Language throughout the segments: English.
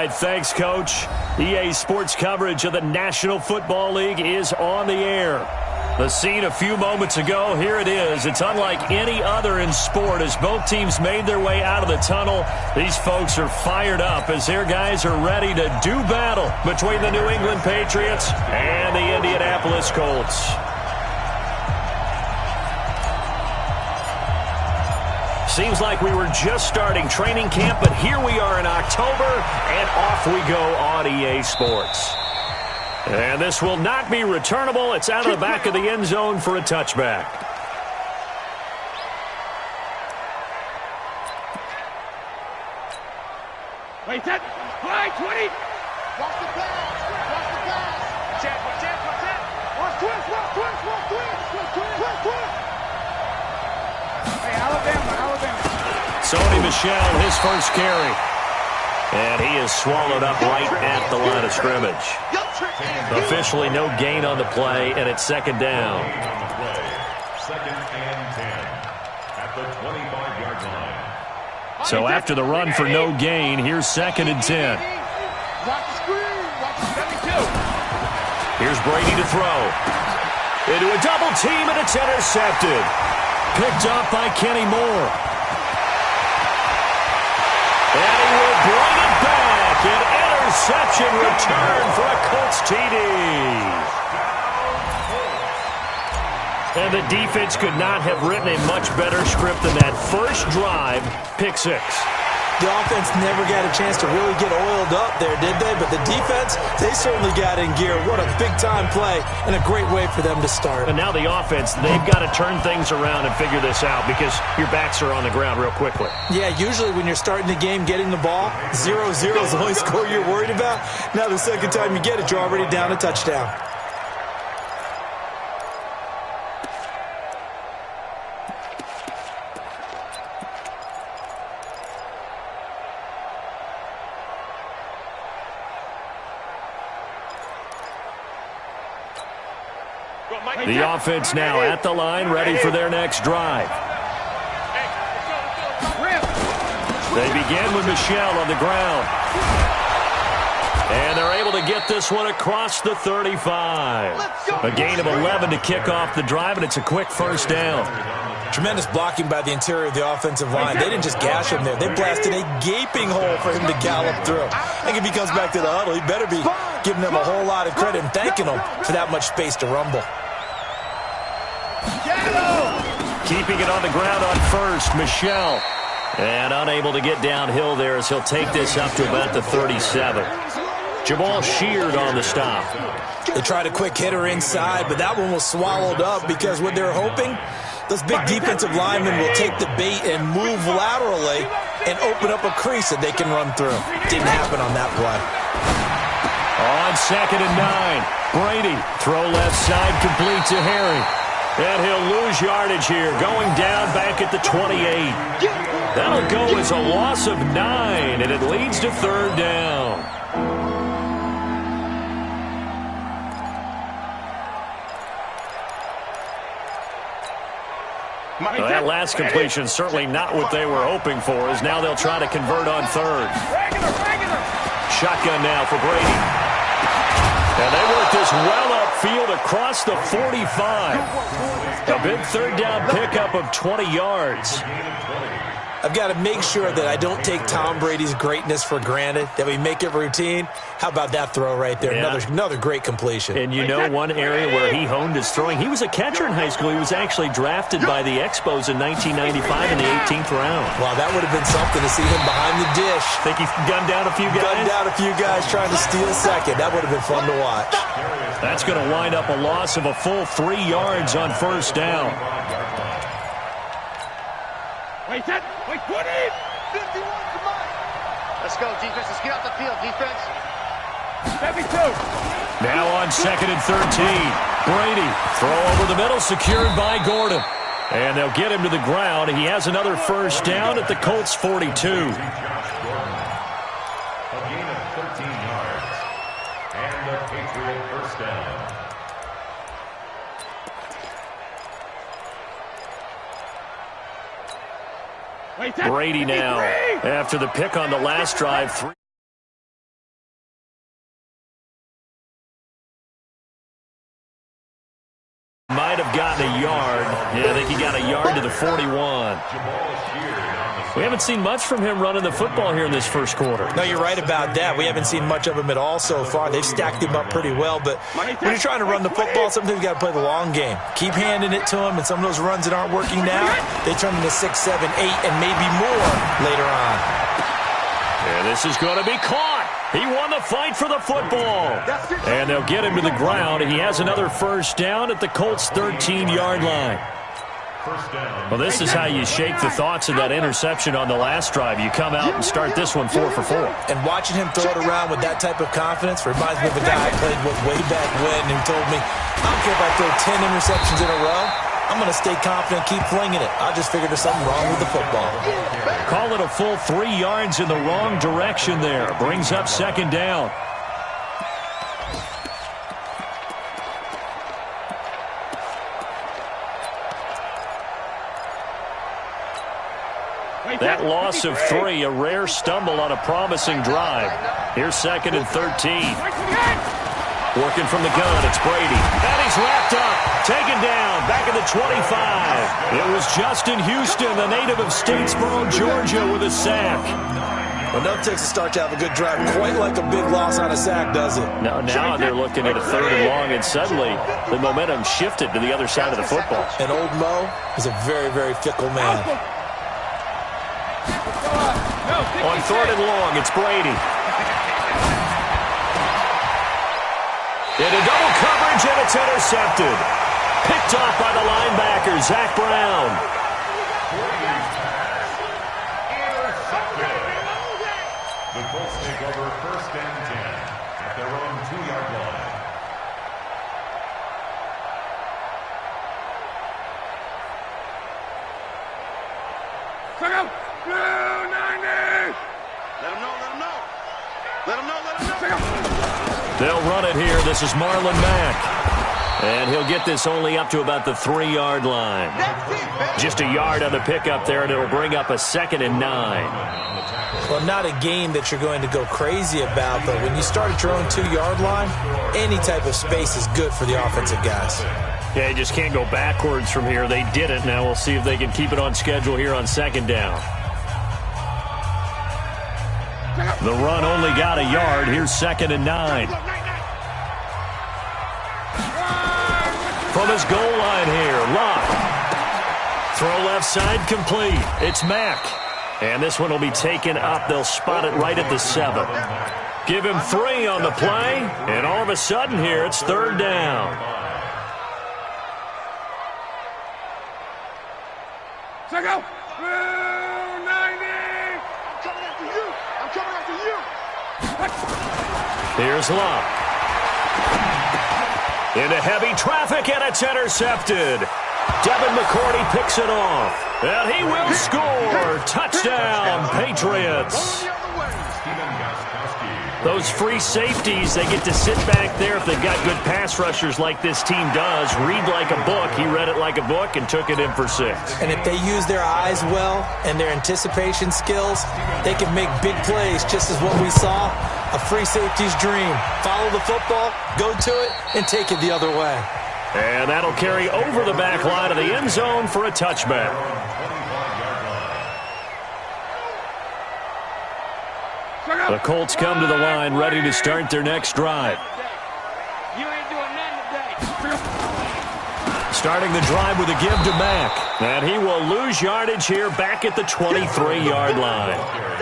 right, thanks, Coach. EA Sports coverage of the National Football League is on the air. The scene a few moments ago, here it is. It's unlike any other in sport as both teams made their way out of the tunnel. These folks are fired up as their guys are ready to do battle between the New England Patriots and the Indianapolis Colts. Seems like we were just starting training camp, but here we are in October, and off we go on EA Sports. And this will not be returnable. It's out of the back of the end zone for a touchback. Wait, that. High, 20. Watch the pass. Watch the pass. Watch it. Watch twist. Hey, Alabama. Sony Michel, his first carry. And he is swallowed up right at the line of scrimmage. Officially no gain on the play, and it's second down. Second and 10 at the 25-yard line. So after the run for no gain, here's second and 10. Watch the screen. Watch the 72. Here's Brady to throw. Into a double team, and it's intercepted. Picked up by Kenny Moore. And he will bring it back. An interception return for a Colts TD. And the defense could not have written a much better script than that first drive, pick six. The offense never got a chance to really get oiled up there, did they? But the defense, they certainly got in gear. What a big-time play and a great way for them to start. And now the offense, they've got to turn things around and figure this out because your backs are on the ground real quickly. Yeah, usually when you're starting the game, getting the ball, 0-0 is the only score you're worried about. Now the second time you get it, you're already down a touchdown. The offense now at the line, ready for their next drive. They begin with Michel on the ground. And they're able to get this one across the 35. A gain of 11 to kick off the drive, and it's a quick first down. Tremendous blocking by the interior of the offensive line. They didn't just gash him there. They blasted a gaping hole for him to gallop through. I think if he comes back to the huddle, he better be giving them a whole lot of credit and thanking them for that much space to rumble. Keeping it on the ground on first, Michel. And unable to get downhill there as he'll take this up to about the 37. Jamal Sheard on the stop. They tried a quick hitter inside, but that one was swallowed up because what they're hoping, those big defensive linemen will take the bait and move laterally and open up a crease that they can run through. Didn't happen on that play. On second and 9, Brady. Throw left side, complete to Harry. And he'll lose yardage here, going down back at the 28. That'll go as a loss of 9, and it leads to third down. Well, that last completion certainly not what they were hoping for, as now they'll try to convert on third. Shotgun now for Brady. And they work this well upfield across the 45. A big third down pickup of 20 yards. I've got to make sure that I don't take Tom Brady's greatness for granted, that we make it routine. How about that throw right there? Yeah. Another great completion. And you know one area where he honed his throwing, he was a catcher in high school. He was actually drafted by the Expos in 1995 in the 18th round. Wow, that would have been something to see him behind the dish. Think he gunned down a few guys? Gunned down a few guys trying to steal second. That would have been fun to watch. That's going to wind up a loss of a full 3 yards on first down. Wait, 20. 51, come on. Let's go, defense. Let's get off the field, defense. 72. Now on second and 13. Brady, throw over the middle, secured by Gordon. And they'll get him to the ground. He has another first down at the Colts 42. A gain of 13 yards. And the Patriot first down. Brady now, after the pick on the last drive, might have gotten a yard. Yeah, I think he got a yard to the 41. We haven't seen much from him running the football here in this first quarter. No, you're right about that. We haven't seen much of him at all so far. They've stacked him up pretty well, but when you're trying to run the football, sometimes you got to play the long game. Keep handing it to him, and some of those runs that aren't working now, they turn into 6, 7, 8, and maybe more later on. And this is going to be caught. He won the fight for the football. And they'll get him to the ground. He has another first down at the Colts' 13-yard line. Well, this is how you shake the thoughts of that interception on the last drive. You come out and start this one 4 for 4. And watching him throw it around with that type of confidence reminds me of a guy I played with way back when who told me, I don't care if I throw 10 interceptions in a row. I'm going to stay confident, keep flinging it. I just figured there's something wrong with the football. Call it a full 3 yards in the wrong direction there. Brings up second down. That loss of 3, a rare stumble on a promising drive. Here's second and 13. Working from the gun, it's Brady. And he's wrapped up, taken down, back at the 25. It was Justin Houston, the native of Statesboro, Georgia, with a sack. Well, no takes a start to have a good drive, quite like a big loss on a sack, does it? Now they're looking at a 3rd and long, and suddenly the momentum shifted to the other side of the football. And old Mo is a very, very fickle man. On 3rd and long, it's Brady. Into double coverage, and it's intercepted. Picked off by the linebacker, Zach Brown. The Colts take over 1st and 10 at their own 2-yard line. Let him know. They'll run it here. This is Marlon Mack. And he'll get this only up to about the 3-yard line. Just a yard on the pickup there, and it'll bring up a 2nd and 9. Well, not a game that you're going to go crazy about, but when you start at your own 2-yard line, any type of space is good for the offensive guys. Yeah, you just can't go backwards from here. They did it. Now we'll see if they can keep it on schedule here on 2nd down. The run only got a yard. Here's 2nd and 9. From his goal line here, Luck. Throw left side complete. It's Mack. And this one will be taken up. They'll spot it right at the 7. Give him 3 on the play. And all of a sudden here, it's 3rd down. Check out. Here's Luck. Into heavy traffic, and it's intercepted. Devin McCourty picks it off. And he will score. Touchdown, Patriots. Those free safeties, they get to sit back there if they've got good pass rushers like this team does. Read like a book. He read it like a book and took it in for 6. And if they use their eyes well and their anticipation skills, they can make big plays, just as what we saw, a free safety's dream. Follow the football, go to it, and take it the other way. And that'll carry over the back line of the end zone for a touchback. The Colts come to the line, ready to start their next drive. You ain't doing nothing today. Starting the drive with a give to Mack. And he will lose yardage here back at the 23-yard line.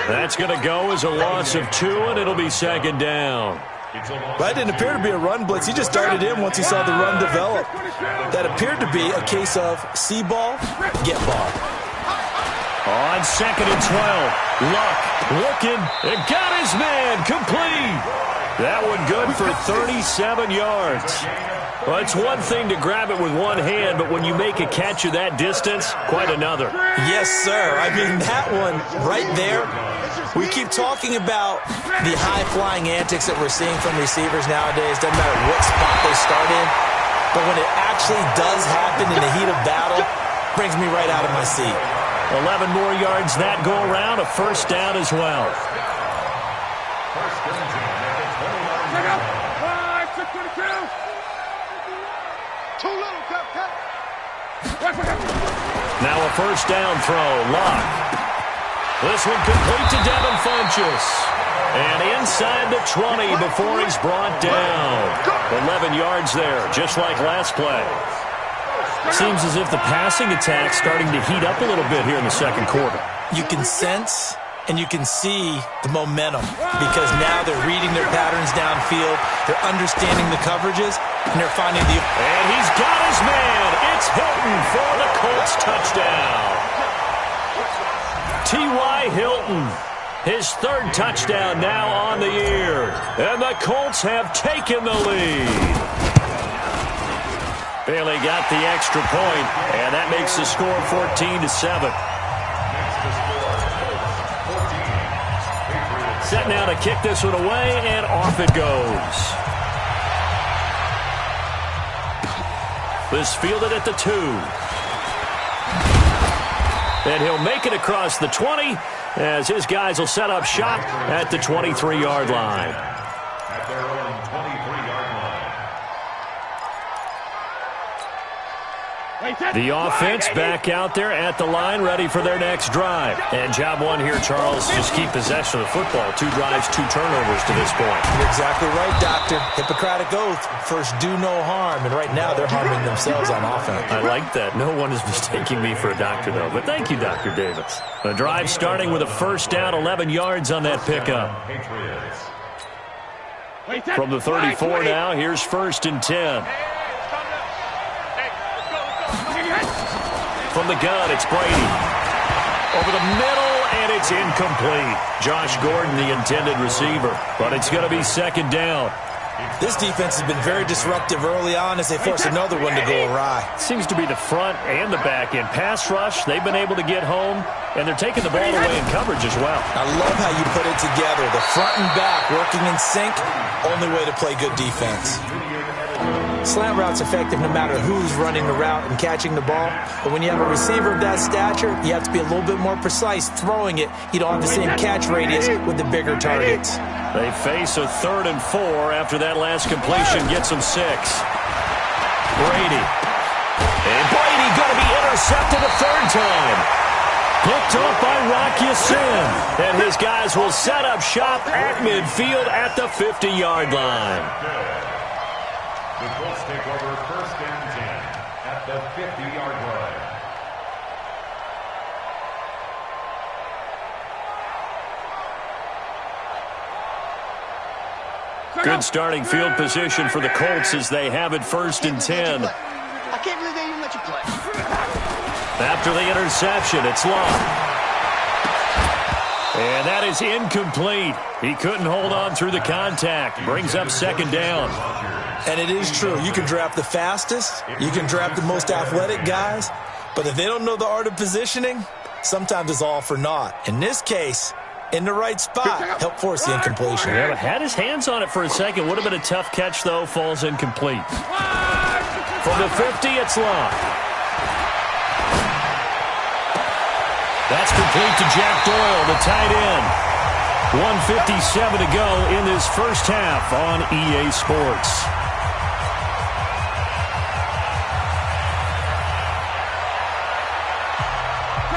That's going to go as a loss of 2, and it'll be 2nd down. That didn't appear to be a run blitz. He just darted in once he saw the run develop. That appeared to be a case of see ball, get ball. On 2nd and 12, Luck looking and got his man complete. That one good for 37 yards. Well, it's one thing to grab it with one hand, but when you make a catch of that distance, quite another. Yes, sir. I mean, that one right there, we keep talking about the high-flying antics that we're seeing from receivers nowadays. Doesn't matter what spot they start in. But when it actually does happen in the heat of battle, it brings me right out of my seat. 11 more yards that go around, a first down as well. Check out. 5, 6, 22. Too little, cut. Now a first down throw. Luck. This one complete to Devin Funchess. And inside the 20 before he's brought down. 11 yards there, just like last play. Seems as if the passing attack's starting to heat up a little bit here in the second quarter. You can sense and you can see the momentum because now they're reading their patterns downfield, they're understanding the coverages, and they're finding the... And he's got his man. It's Hilton for the Colts touchdown. T.Y. Hilton, his third touchdown now on the year. And the Colts have taken the lead. Bailey got the extra point, and that makes the score 14-7. Set now to kick this one away, and off it goes. This fielded at the 2. And he'll make it across the 20 as his guys will set up shop at the 23-yard line. At their own 23-yard line. The offense back out there at the line, ready for their next drive. And job one here, Charles, just keep possession of the football. 2 drives, 2 turnovers to this point. You're exactly right, Doctor. Hippocratic oath. First, do no harm. And right now, they're harming themselves on offense. I like that. No one is mistaking me for a doctor, though. But thank you, Dr. Davis. The drive starting with a first down, 11 yards on that pickup. From the 34 now, here's 1st and 10. From the gun, it's Brady. Over the middle, and it's incomplete. Josh Gordon, the intended receiver. But it's going to be 2nd down. This defense has been very disruptive early on as they force another one to go awry. Seems to be the front and the back end. Pass rush, they've been able to get home, and they're taking the ball away in coverage as well. I love how you put it together. The front and back working in sync, only way to play good defense. Slant route's effective no matter who's running the route and catching the ball. But when you have a receiver of that stature, you have to be a little bit more precise throwing it. You don't have the same catch radius with the bigger targets. They face a 3rd and 4 after that last completion gets them 6. Brady. And Brady going to be intercepted a 3rd time. Picked off by Rock Ya-Sin. And his guys will set up shop at midfield at the 50-yard line. The Colts take over 1st and 10 at the 50-yard line. Good starting field position for the Colts as they have it 1st and 10. I can't believe they even let you play. After the interception, it's Long. And that is incomplete. He couldn't hold on through the contact. Brings up 2nd down. And it is true. You can draft the fastest. You can draft the most athletic guys. But if they don't know the art of positioning, sometimes it's all for naught. In this case, in the right spot, help force the incompletion. Yeah, had his hands on it for a second. Would have been a tough catch, though. Falls incomplete. From the 50, it's Long. That's complete to Jack Doyle, the tight end. 1:57 to go in this first half on EA Sports.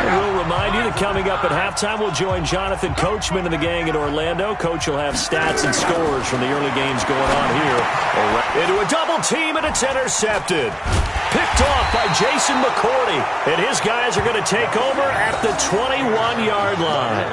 We'll remind you that coming up at halftime, we'll join Jonathan Coachman and the gang in Orlando. Coach will have stats and scores from the early games going on here. Into a double team, and it's intercepted. Picked off by Jason McCourty, and his guys are going to take over at the 21-yard line.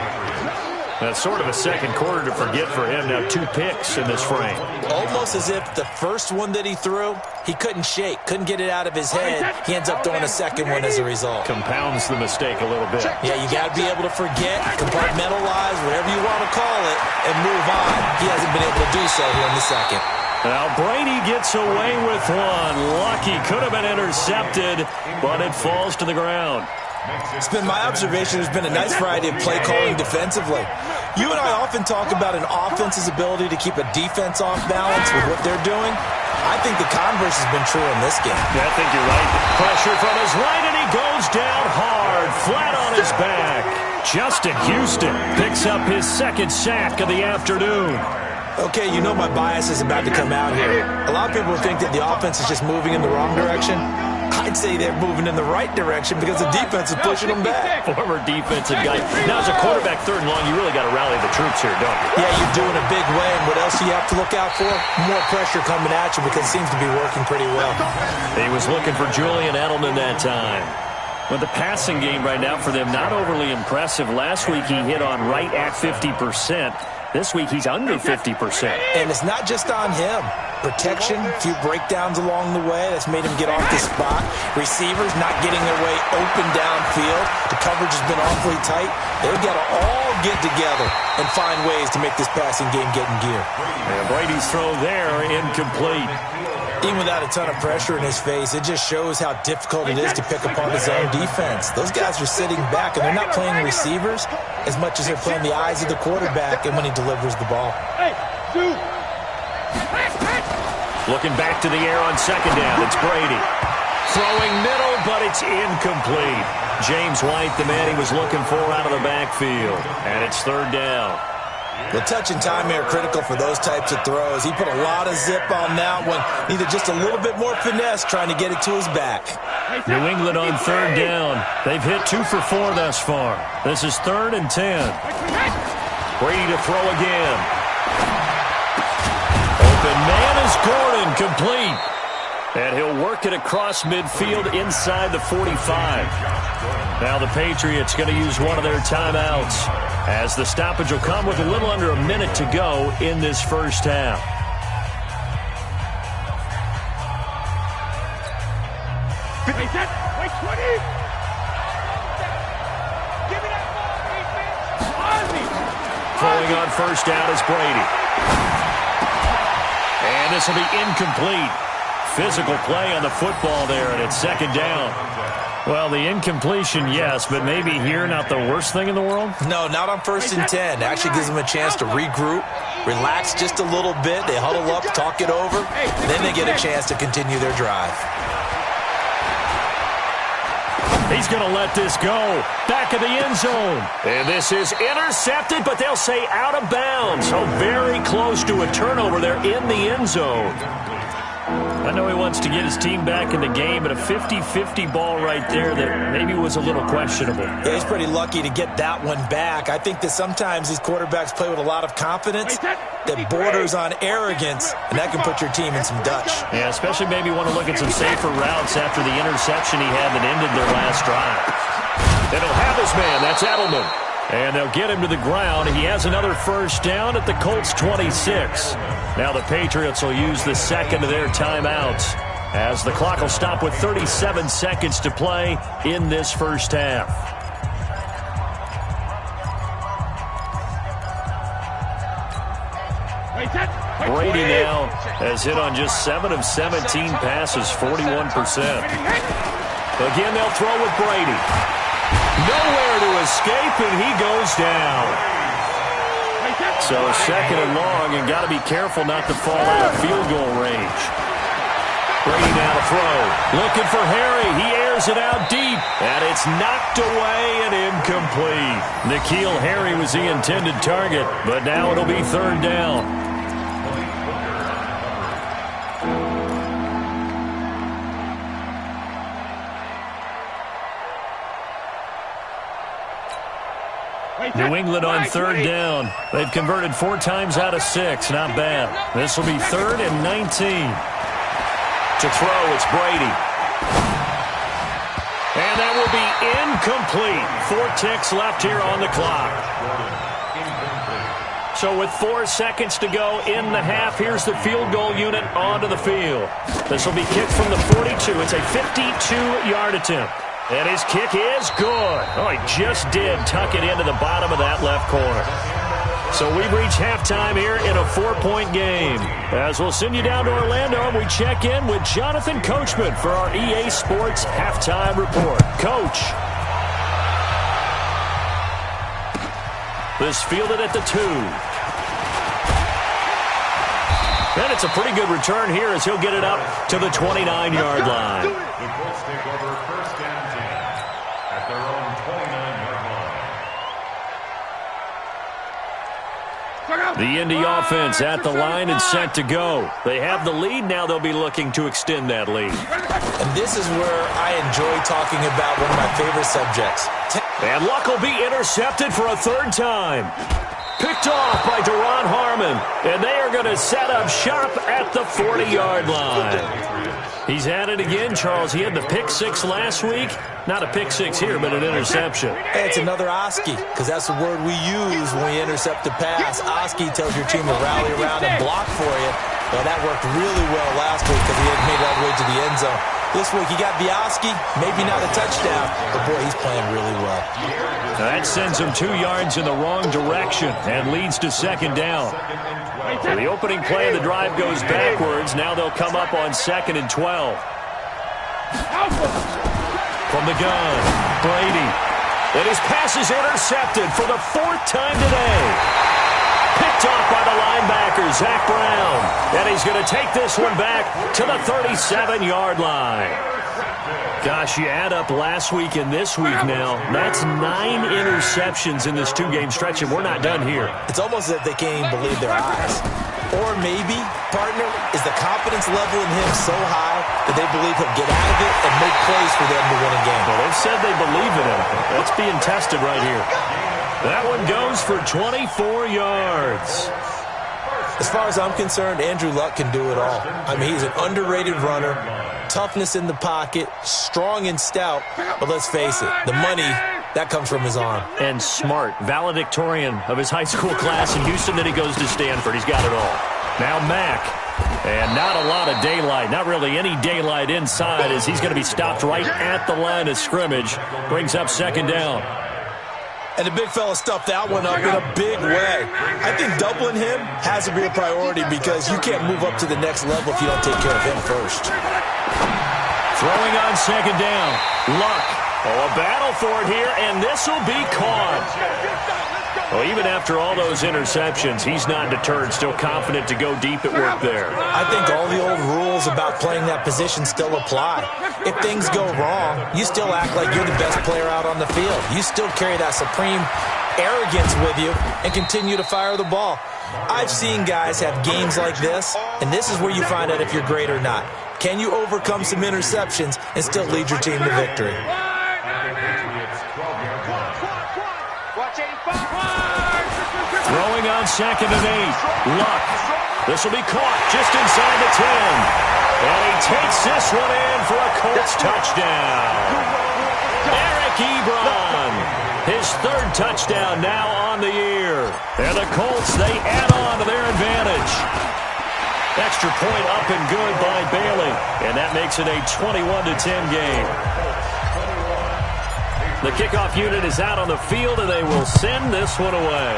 That's sort of a second quarter to forget for him. Now 2 picks in this frame. Almost as if the first one that he threw, he couldn't shake, couldn't get it out of his head. He ends up throwing a second one as a result. Compounds the mistake a little bit. Yeah, you got to be able to forget, compartmentalize, whatever you want to call it, and move on. He hasn't been able to do so here in the second. Now Brady gets away with one. Lucky, could have been intercepted, but it falls to the ground. It's been my observation there's been a nice variety of play calling defensively. You and I often talk about an offense's ability to keep a defense off balance with what they're doing. I think the converse has been true in this game. Yeah, I think you're right. Pressure from his right, and he goes down hard, flat on his back. Justin Houston picks up his 2nd sack of the afternoon. Okay, you know my bias is about to come out here. A lot of people think that the offense is just moving in the wrong direction. I'd say they're moving in the right direction because the defense is pushing them back. Former defensive guy. Now, as a quarterback, 3rd and long, you really got to rally the troops here, don't you? Yeah, you're doing a big way, and what else do you have to look out for? More pressure coming at you because it seems to be working pretty well. He was looking for Julian Edelman that time. But the passing game right now for them, not overly impressive. Last week he hit on right at 50%. This week he's under 50%. And it's not just on him. Protection, a few breakdowns along the way. That's made him get off the spot. Receivers not getting their way open downfield. The coverage has been awfully tight. They've got to all get together and find ways to make this passing game get in gear. And Brady's throw there, incomplete. Even without a ton of pressure in his face, it just shows how difficult it is to pick apart his own defense. Those guys are sitting back, and they're not playing receivers as much as they're playing the eyes of the quarterback and when he delivers the ball. Looking back to the air on 2nd down. It's Brady. Throwing middle, but it's incomplete. James White, the man he was looking for out of the backfield. And it's 3rd down. The touch and time are critical for those types of throws. He put a lot of zip on that one. Needed just a little bit more finesse trying to get it to his back. New England on 3rd down. They've hit 2 for 4 thus far. This is 3rd and 10. Brady to throw again. Open man is Gordon, complete. And he'll work it across midfield inside the 45. Now the Patriots going to use one of their timeouts, as the stoppage will come with a little under a minute to go in this first half. Wait, 20. Give me that ball, defense. Throwing on 1st down is Brady. And this will be incomplete. Physical play on the football there, and it's 2nd down. Well, the incompletion, yes, but maybe here not the worst thing in the world? No, not on 1st and 10. Actually gives them a chance to regroup, relax just a little bit. They huddle up, talk it over, then they get a chance to continue their drive. He's going to let this go. Back of the end zone. And this is intercepted, but they'll say out of bounds. So very close to a turnover there in the end zone. I know he wants to get his team back in the game, but a 50-50 ball right there that maybe was a little questionable. Yeah, he's pretty lucky to get that one back. I think that sometimes these quarterbacks play with a lot of confidence that borders on arrogance, and that can put your team in some Dutch. Yeah, especially maybe want to look at some safer routes after the interception he had that ended their last drive. And he'll have his man. That's Edelman. And they'll get him to the ground. He has another 1st down at the Colts 26. Now the Patriots will use the 2nd of their timeouts, as the clock will stop with 37 seconds to play in this first half. Brady now has hit on just 7 of 17 passes, 41%. Again, they'll throw with Brady. Nowhere to escape, and he goes down. So 2nd and long, and got to be careful not to fall out of field goal range. Brady now to throw. Looking for Harry. He airs it out deep, and it's knocked away and incomplete. N'Keal Harry was the intended target, but now it'll be 3rd down. New England on 3rd down. They've converted 4 times out of 6. Not bad. This will be 3rd and 19. To throw, it's Brady. And that will be incomplete. 4 ticks left here on the clock. So with 4 seconds to go in the half, here's the field goal unit onto the field. This will be kicked from the 42. It's a 52-yard attempt. And his kick is good. Oh, he just did tuck it into the bottom of that left corner. So we've reached halftime here in a 4-point game. As we'll send you down to Orlando, and we check in with Jonathan Coachman for our EA Sports Halftime Report. Coach. This fielded at the 2. And it's a pretty good return here as he'll get it up to the 29-yard line. The Colts take over 1st and 10 at their own 29-yard line. The Indy offense at the line and set to go. They have the lead. Now they'll be looking to extend that lead. And this is where I enjoy talking about one of my favorite subjects. And Luck will be intercepted for a third time. Picked off by Deron Harmon. And they are going to set up shop at the 40-yard line. He's at it again, Charles. He had the pick six last week. Not a pick six here, but an interception. Hey, it's another Oski, because that's the word we use when we intercept a pass. Oski tells your team to rally around and block for you. Well, that worked really well last week because he hadn't made it all the way to the end zone. This week he got the Oski, maybe not a touchdown, but boy, he's playing really well. That sends him 2 yards in the wrong direction and leads to second down. So the opening play of the drive goes backwards. Now they'll come up on 2nd and 12. From the gun, Brady. And his pass is intercepted for the 4th time today. Picked off by the linebacker, Zach Brown. And he's going to take this one back to the 37-yard line. Gosh, you add up last week and this week now. That's 9 interceptions in this 2-game stretch, and we're not done here. It's almost as if they can't even believe their eyes. Or maybe, partner, is the confidence level in him so high that they believe he'll get out of it and make plays for them to win a game. Well, they've said they believe in him. That's being tested right here. That one goes for 24 yards. As far as I'm concerned, Andrew Luck can do it all. I mean, he's an underrated runner, toughness in the pocket, strong and stout, but let's face it, the money, that comes from his arm. And smart, valedictorian of his high school class in Houston, then he goes to Stanford. He's got it all. Now Mack, and not a lot of daylight, not really any daylight inside as he's going to be stopped right at the line of scrimmage. Brings up second down. And the big fella stuffed that one up in a big way. I think doubling him has to be a priority because you can't move up to the next level if you don't take care of him first. Throwing on second down. Luck. Oh, a battle for it here, and this will be caught. Well, even after all those interceptions, he's not deterred, still confident to go deep at work there. I think all the old rules about playing that position still apply. If things go wrong, you still act like you're the best player out on the field. You still carry that supreme arrogance with you and continue to fire the ball. I've seen guys have games like this, and this is where you find out if you're great or not. Can you overcome some interceptions and still lead your team to victory? Throwing on second and 8. Luck. This will be caught just inside the 10. And he takes this one in for a Colts touchdown. Eric Ebron. His 3rd touchdown now on the year. And the Colts, they add on to their advantage. Extra point up and good by Bailey. And that makes it a 21-10 game. The kickoff unit is out on the field, and they will send this one away.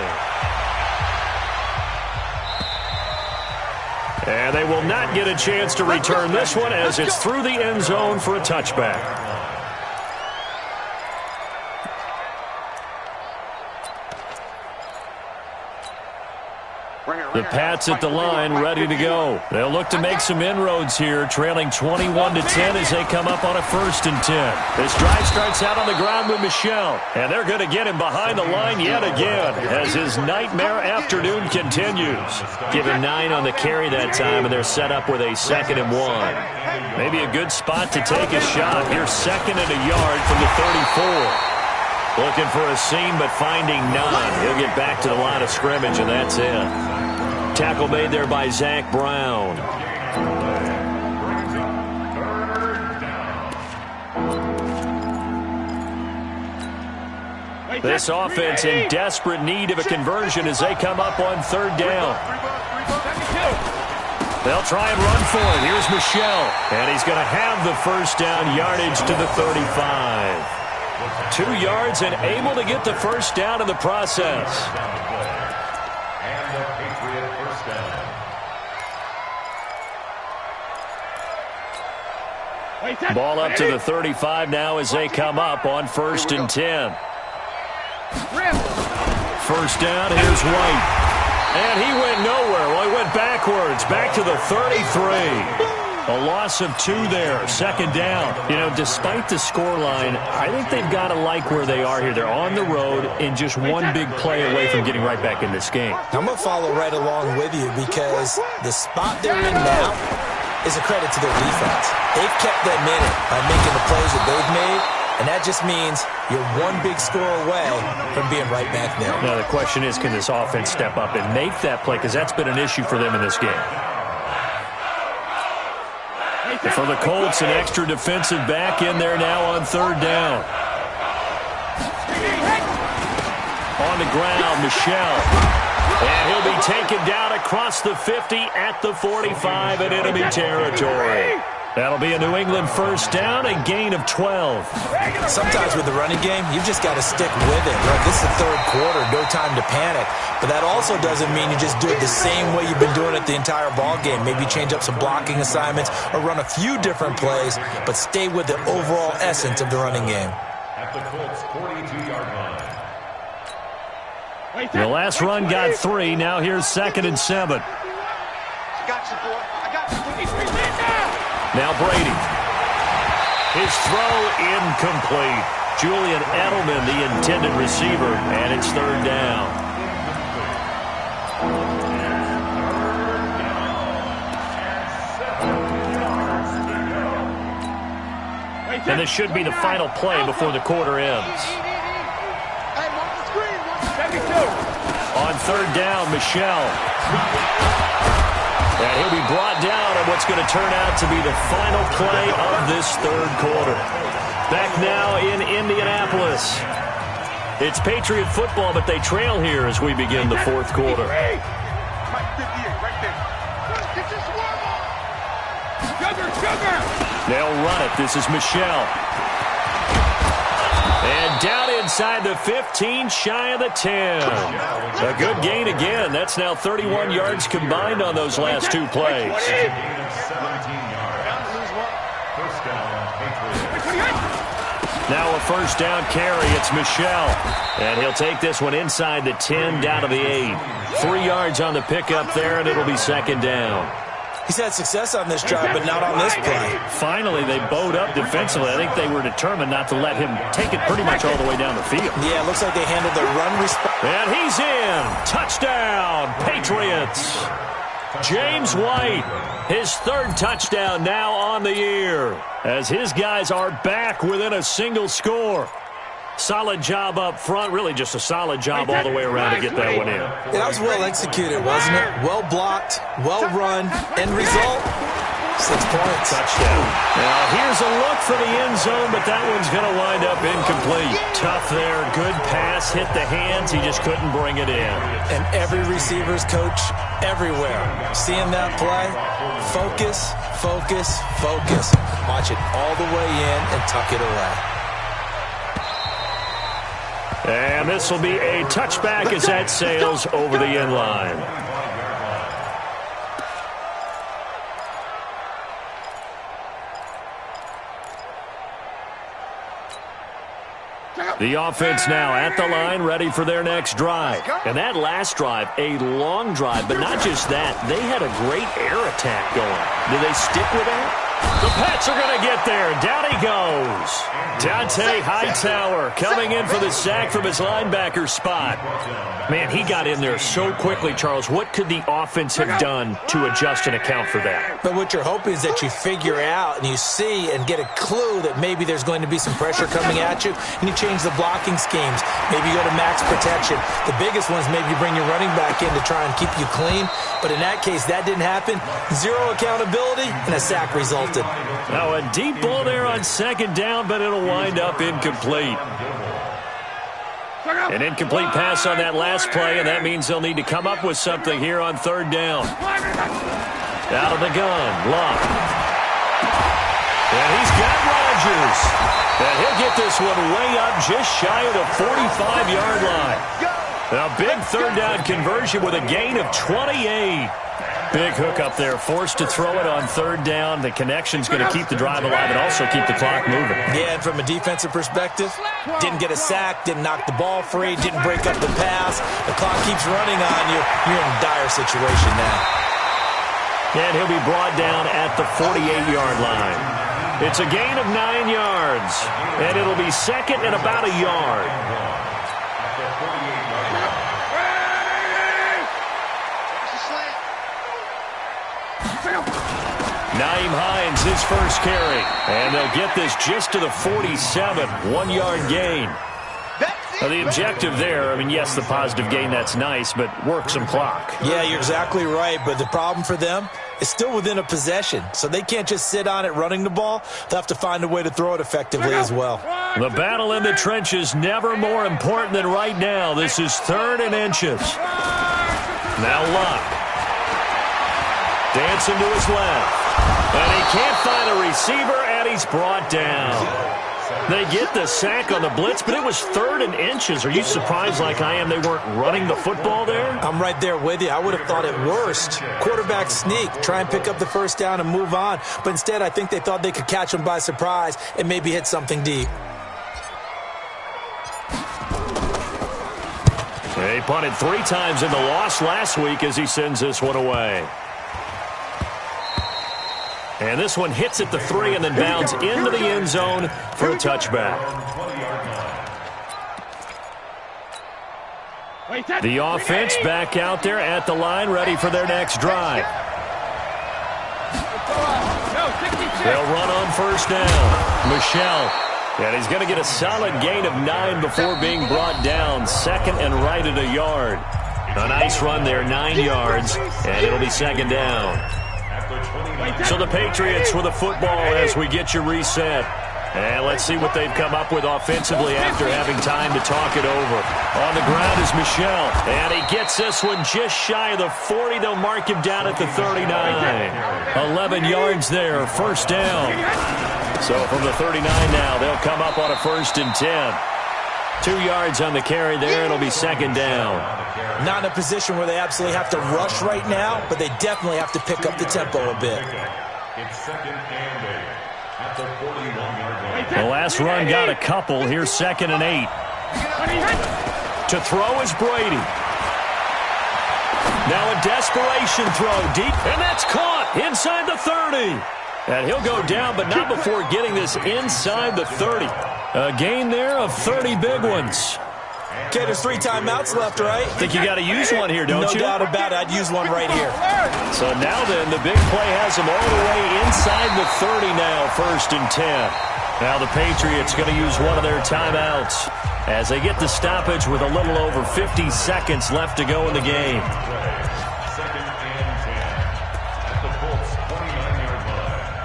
And they will not get a chance to return this one as it's through the end zone for a touchback. The Pats at the line, ready to go. They'll look to make some inroads here, trailing 21-10 as they come up on a 1st and 10. This drive starts out on the ground with Michel, and they're going to get him behind the line yet again as his nightmare afternoon continues. Give him 9 on the carry that time, and they're set up with a 2nd and 1. Maybe a good spot to take a shot. Here's 2nd and a yard from the 34. Looking for a seam, but finding none. He'll get back to the line of scrimmage, and that's it. Tackle made there by Zach Brown. This offense in desperate need of a conversion as they come up on 3rd down. They'll try and run for it. Here's Michel, and he's going to have the 1st down yardage to the 35. 2 yards and able to get the 1st down in the process. Ball up to the 35 now as they come up on 1st and 10. 1st down, here's White. And he went nowhere. Well, he went backwards, back to the 33. A loss of 2 there, 2nd down. You know, despite the scoreline, I think they've got to like where they are here. They're on the road and just one big play away from getting right back in this game. I'm going to follow right along with you because the spot they're in now, is a credit to their defense. They've kept them in it by making the plays that they've made, and that just means you're one big score away from being right back there. Now, the question is, can this offense step up and make that play? Because that's been an issue for them in this game. And for the Colts, an extra defensive back in there now on third down. On the ground, Michel. And he'll be taken down across the 50 at the 45 in enemy territory. That'll be a New England first down, a gain of 12. Sometimes with the running game, you've just got to stick with it. Right? This is the third quarter, no time to panic. But that also doesn't mean you just do it the same way you've been doing it the entire ball game. Maybe change up some blocking assignments or run a few different plays, but stay with the overall essence of the running game. At the Colts' 42-yard line. The last run got 3. Now here's 2nd and 7. I got you, boy. I got you. Now Brady. His throw incomplete. Julian Edelman, the intended receiver, and it's third down. And this should be the final play before the quarter ends. Hey, watch the screen. On third down, Michel. And he'll be brought down on what's going to turn out to be the final play of this third quarter. Back now in Indianapolis. It's Patriot football, but they trail here as we begin the fourth quarter. Mike 58, right there. Get your swarm on. Sugar. They'll run it. This is Michel. And down inside the 15, shy of the 10. A good gain again. That's now 31 yards combined on those last 2 plays. Gain of 17 yards. First down, Patriots. Now a first down carry. It's Michel. And he'll take this one inside the 10, down to the 8. 3 yards on the pickup there, and it'll be second down. He's had success on this drive, but not on this play. Finally, they bowed up defensively. I think they were determined not to let him take it pretty much all the way down the field. Yeah, it looks like they handled their run response. And he's in. Touchdown, Patriots. James White, his 3rd touchdown now on the year, as his guys are back within a single score. Solid job up front, really just a solid job all the way around to get that one in. That was well executed, wasn't it? Well blocked, well run. End result, 6 points. Touchdown. Now here's a look for the end zone, but that one's going to wind up incomplete. Tough there, good pass, hit the hands, he just couldn't bring it in. And every receiver's coach everywhere, seeing that play, focus, focus, focus. Watch it all the way in and tuck it away. And this will be a touchback as that sails over the end line. The offense now at the line, ready for their next drive. And that last drive, a long drive, but not just that. They had a great air attack going. Do they stick with that? The Pats are going to get there. Down he goes. Dante Hightower coming in for the sack from his linebacker spot. Man, he got in there so quickly, Charles. What could the offense have done to adjust and account for that? But what you're hoping is that you figure out and you see and get a clue that maybe there's going to be some pressure coming at you, and you change the blocking schemes. Maybe you go to max protection. The biggest one is maybe you bring your running back in to try and keep you clean. But in that case, that didn't happen. 0 accountability, and a sack resulted. Now a deep ball there on second down, but it'll wind up incomplete. An incomplete pass on that last play, and that means they'll need to come up with something here on third down. Out of the gun, Luck. And he's got Rodgers. And he'll get this one way up just shy of the 45-yard line. A big third down conversion with a gain of 28. Big hook up there, forced to throw it on third down. The connection's going to keep the drive alive and also keep the clock moving. Yeah, and from a defensive perspective, didn't get a sack, didn't knock the ball free, didn't break up the pass. The clock keeps running on you. You're in a dire situation now. And he'll be brought down at the 48-yard line. It's a gain of 9 yards, and it'll be second and about a yard. Nyheim Hines, his first carry. And they'll get this just to the 47, 1-yard gain. Now, the objective there, I mean, yes, the positive gain, that's nice, but work some clock. Yeah, you're exactly right, but the problem for them is still within a possession, so they can't just sit on it running the ball. They'll have to find a way to throw it effectively as well. The battle in the trenches never more important than right now. This is 3rd and inches. Now Luck. Dancing to his left. And he can't find a receiver, and he's brought down. They get the sack on the blitz, but it was 3rd and inches. Are you surprised like I am they weren't running the football there? I'm right there with you. I would have thought at worst, quarterback sneak, try and pick up the first down and move on. But instead, I think they thought they could catch him by surprise and maybe hit something deep. He punted 3 times in the loss last week as he sends this one away. And this one hits at the 3 and then bounds into the end zone for a touchback. The offense back out there at the line, ready for their next drive. They'll run on first down. Michelle. And he's going to get a solid gain of 9 before being brought down. 2nd and right at a yard. A nice run there, 9 yards, and it'll be 2nd down. So the Patriots with a football as we get you reset. And let's see what they've come up with offensively after having time to talk it over. On the ground is Michelle. And he gets this one just shy of the 40. They'll mark him down at the 39. 11 yards there, first down. So from the 39 now, they'll come up on a 1st and 10. 2 yards on the carry there. It'll be 2nd down. Not in a position where they absolutely have to rush right now, but they definitely have to pick up the tempo a bit. It's 2nd and 8 at the 41-yard line. The last run got a couple. Here's 2nd and 8. To throw is Brady. Now a desperation throw deep, and that's caught inside the 30. And he'll go down, but not before getting this inside the 30. A gain there of 30 big ones. Okay, there's 3 timeouts left, right? Think you got to use one here, don't you? No doubt about it. I'd use one right here. So now then, the big play has him all the way inside the 30 now, 1st and 10. Now the Patriots going to use one of their timeouts as they get the stoppage with a little over 50 seconds left to go in the game. 2nd and 10 at the Colts 29-yard line.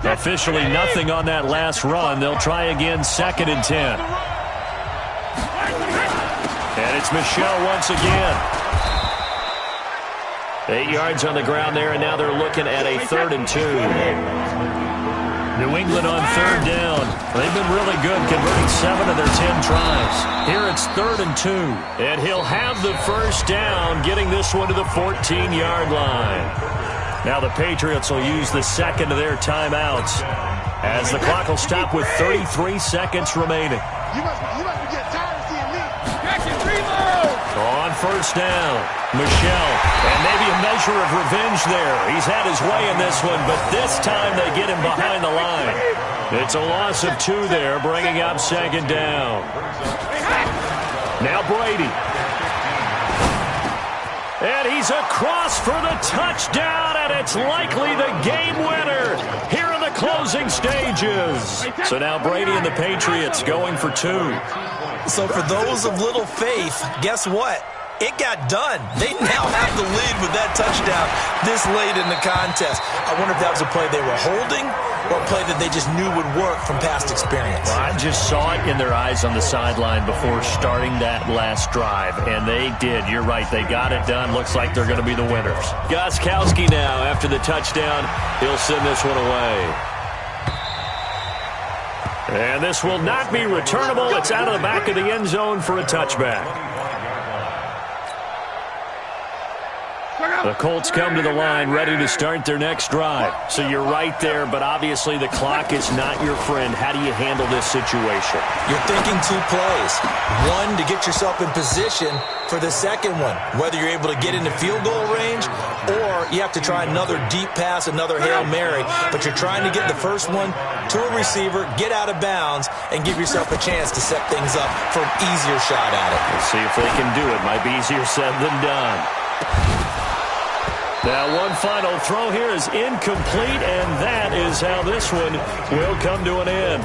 Officially nothing on that last run. They'll try again, 2nd and 10. And it's Michelle once again. 8 yards on the ground there, and now they're looking at a 3rd and 2. New England on 3rd down. They've been really good, converting 7 of their 10 tries. Here it's 3rd and 2. And he'll have the first down, getting this one to the 14-yard line. Now the Patriots will use the 2nd of their timeouts as the clock will stop with 33 seconds remaining. You must be getting tired of seeing me. On first down, Michelle. And maybe a measure of revenge there. He's had his way in this one, but this time they get him behind the line. It's a loss of 2 there, bringing up 2nd down. Now Brady. And he's across for the touchdown, and it's likely the game winner here in the closing stages. So now Brady and the Patriots going for 2. So for those of little faith, guess what? It got done. They now have the lead with that touchdown this late in the contest. I wonder if that was a play they were holding or a play that they just knew would work from past experience. Well, I just saw it in their eyes on the sideline before starting that last drive, and they did. You're right. They got it done. Looks like they're going to be the winners. Gostkowski now, after the touchdown, he'll send this one away. And this will not be returnable. It's out of the back of the end zone for a touchback. The Colts come to the line ready to start their next drive. So you're right there, but obviously the clock is not your friend. How do you handle this situation? You're thinking 2 plays. One, to get yourself in position for the second one. Whether you're able to get into field goal range or you have to try another deep pass, another Hail Mary, but you're trying to get the first one to a receiver, get out of bounds, and give yourself a chance to set things up for an easier shot at it. Let's see if they can do it. Might be easier said than done. Now, one final throw here is incomplete, and that is how this one will come to an end.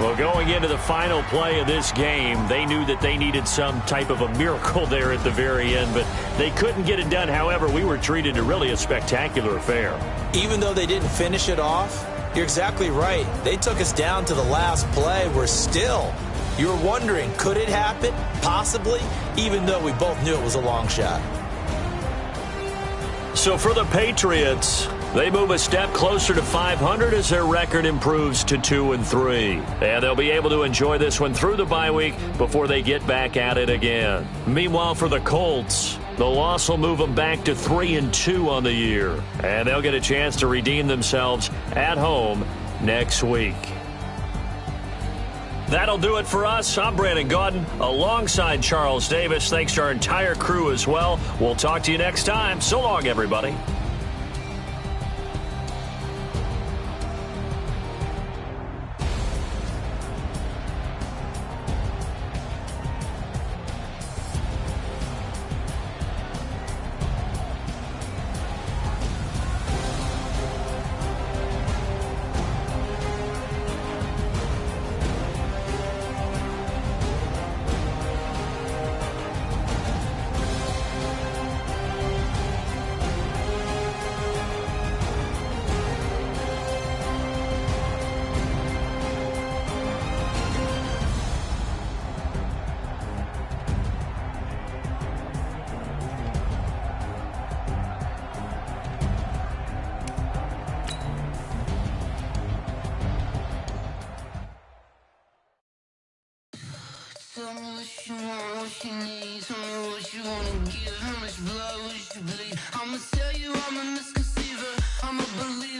Well, going into the final play of this game, they knew that they needed some type of a miracle there at the very end, but they couldn't get it done. However, we were treated to really a spectacular affair. Even though they didn't finish it off, you're exactly right. They took us down to the last play. We're still, you're wondering, could it happen? Possibly, even though we both knew it was a long shot. So for the Patriots, they move a step closer to 500 as their record improves to 2-3. And they'll be able to enjoy this one through the bye week before they get back at it again. Meanwhile, for the Colts, the loss will move them back to 3-2 on the year. And they'll get a chance to redeem themselves at home next week. That'll do it for us. I'm Brandon Gaudin alongside Charles Davis. Thanks to our entire crew as well. We'll talk to you next time. So long, everybody. Tell me what you want, what you need. Tell me what you wanna give. How much blood would you bleed? I'ma tell you I'm a misconceiver. I'm a believer.